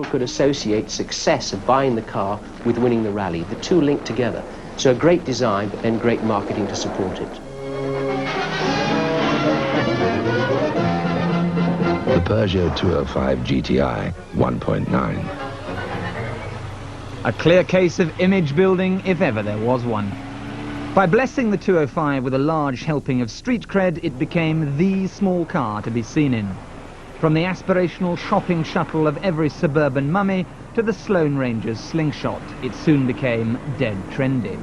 People could associate success of buying the car with winning the rally. The two linked together. So a great design and great marketing to support it. The Peugeot 205 GTI 1.9. A clear case of image building, if ever there was one. By blessing the 205 with a large helping of street cred, it became the small car to be seen in. From the aspirational shopping shuttle of every suburban mummy to the Sloane Ranger's slingshot, it soon became dead trendy.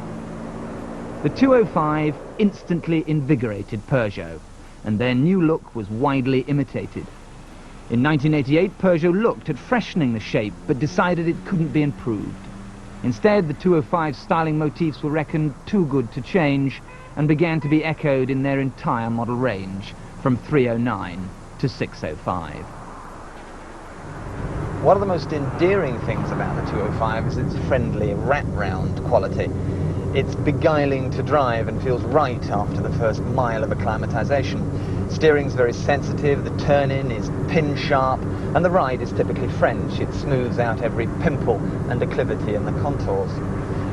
The 205 instantly invigorated Peugeot, and their new look was widely imitated. In 1988, Peugeot looked at freshening the shape, but decided it couldn't be improved. Instead, the 205's styling motifs were reckoned too good to change and began to be echoed in their entire model range, from 309 to 605. One of the most endearing things about the 205 is its friendly wrap-round quality. It's beguiling to drive and feels right after the first mile of acclimatization. Steering's very sensitive, the turn-in is pin-sharp, and the ride is typically French. It smooths out every pimple and declivity in the contours.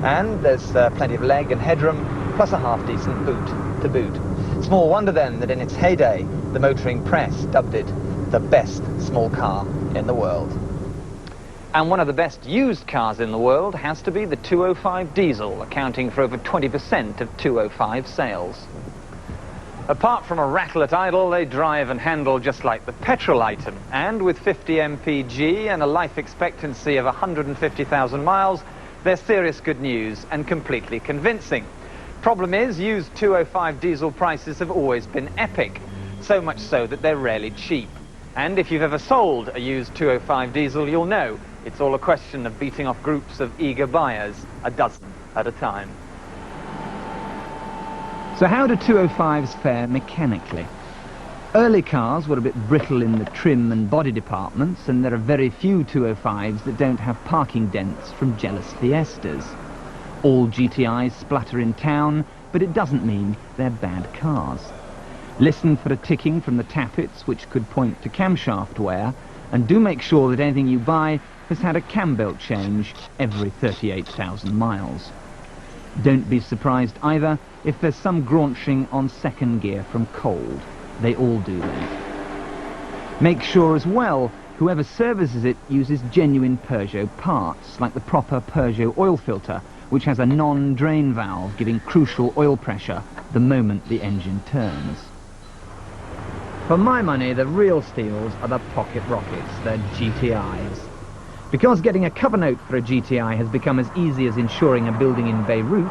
And there's plenty of leg and headroom, plus a half-decent boot to boot. Small wonder then that in its heyday, the motoring press dubbed it the best small car in the world. And one of the best used cars in the world has to be the 205 diesel, accounting for over 20% of 205 sales. Apart from a rattle at idle, they drive and handle just like the petrol item. And with 50 mpg and a life expectancy of 150,000 miles, they're serious good news and completely convincing. Problem is, used 205 diesel prices have always been epic, so much so that they're rarely cheap. And if you've ever sold a used 205 diesel, you'll know it's all a question of beating off groups of eager buyers, a dozen at a time. So how do 205s fare mechanically? Early cars were a bit brittle in the trim and body departments, and there are very few 205s that don't have parking dents from jealous Fiestas. All GTIs splutter in town, but it doesn't mean they're bad cars. Listen for a ticking from the tappets, which could point to camshaft wear, and do make sure that anything you buy has had a cam belt change every 38,000 miles. Don't be surprised either if there's some graunching on second gear from cold. They all do that. Make sure as well whoever services it uses genuine Peugeot parts, like the proper Peugeot oil filter, which has a non-drain valve giving crucial oil pressure the moment the engine turns. For my money, the real steals are the pocket rockets, the GTIs. Because getting a cover note for a GTI has become as easy as insuring a building in Beirut,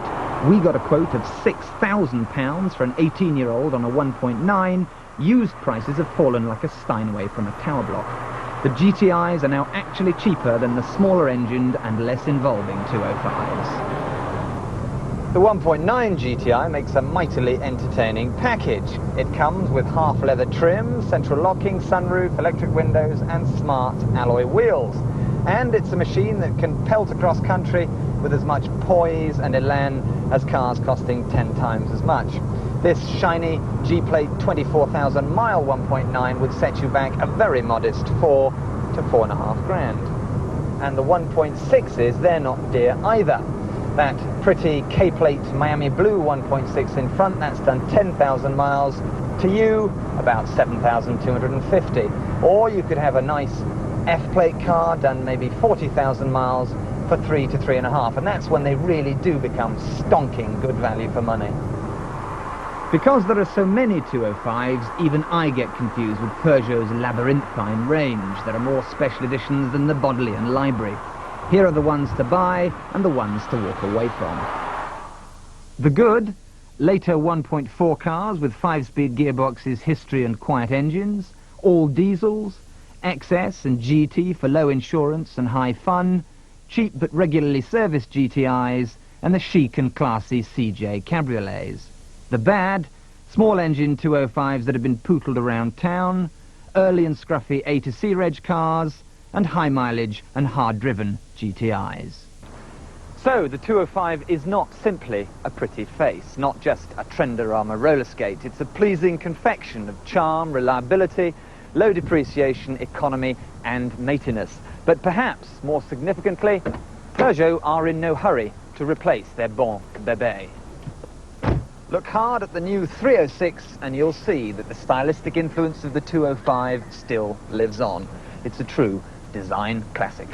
we got a quote of £6,000 for an 18-year-old on a 1.9. Used prices have fallen like a Steinway from a tower block. The GTIs are now actually cheaper than the smaller engined and less involving 205s. The 1.9 GTI makes a mightily entertaining package. It comes with half-leather trim, central locking, sunroof, electric windows and smart alloy wheels. And it's a machine that can pelt across country with as much poise and elan as cars costing 10 times as much. This shiny G-plate 24,000 mile 1.9 would set you back a very modest 4 to 4.5 grand. And the 1.6s, they're not dear either. That pretty K-plate Miami blue 1.6 in front, that's done 10,000 miles. To you, about 7,250. Or you could have a nice F-plate car done maybe 40,000 miles for 3 to 3.5, and that's when they really do become stonking good value for money. Because there are so many 205s, even I get confused with Peugeot's labyrinthine range. There are more special editions than the Bodleian library. Here are the ones to buy and the ones to walk away from. The good, later 1.4 cars with 5-speed gearboxes, history and quiet engines, all diesels, XS and GT for low insurance and high fun, cheap but regularly serviced GTIs, and the chic and classy CJ cabriolets. The bad, small engine 205s that have been pootled around town, early and scruffy A to C reg cars, and high mileage and hard driven GTIs. So the 205 is not simply a pretty face, not just a Trenderama roller skate. It's a pleasing confection of charm, reliability, low depreciation, economy and mateiness. But perhaps, more significantly, Peugeot are in no hurry to replace their bon bébé. Look hard at the new 306 and you'll see that the stylistic influence of the 205 still lives on. It's a true design classic.